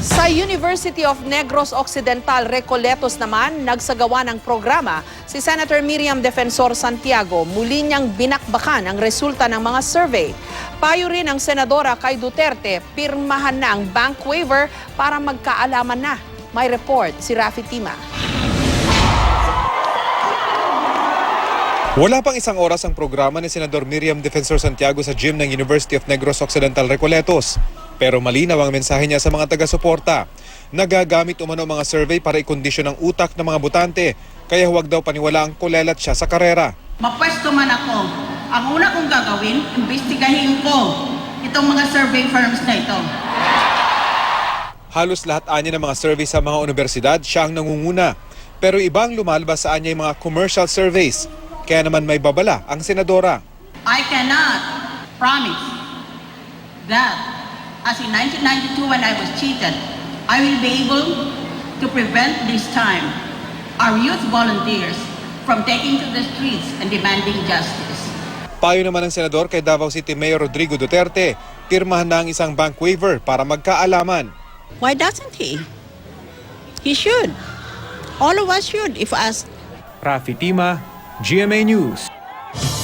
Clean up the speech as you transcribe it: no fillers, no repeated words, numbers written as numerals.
Sa University of Negros Occidental, Recoletos naman, nagsagawa ng programa si Senator Miriam Defensor Santiago. Muli niyang binakbakan ang resulta ng mga survey. Payo rin ang senadora kay Duterte, pirmahan na ang bank waiver para magkaalaman na. May report si Rafi Tima. Wala pang isang oras ang programa ni Senador Miriam Defensor Santiago sa gym ng University of Negros Occidental, Recoletos. Pero malinaw ang mensahe niya sa mga taga-suporta. Nagagamit umano mga survey para ikondisyon ang utak ng mga botante, kaya huwag daw paniwalaang kulelat siya sa karera. Mapwesto man ako, ang una kong gagawin, imbestigahin ko itong mga survey firms na ito. Halos lahat anya ng mga survey sa mga universidad, siya ang nangunguna. Pero ibang lumalabas sa anya yung mga commercial surveys. Kaya naman may babala ang senadora. I cannot promise that as in 1992 when I was cheated, I will be able to prevent this time our youth volunteers from taking to the streets and demanding justice. Payo naman ng senador kay Davao City Mayor Rodrigo Duterte, pirmahan na ang isang bank waiver para magkaalaman. Why doesn't he? He should. All of us should if asked. Rafi Tima, GMA News.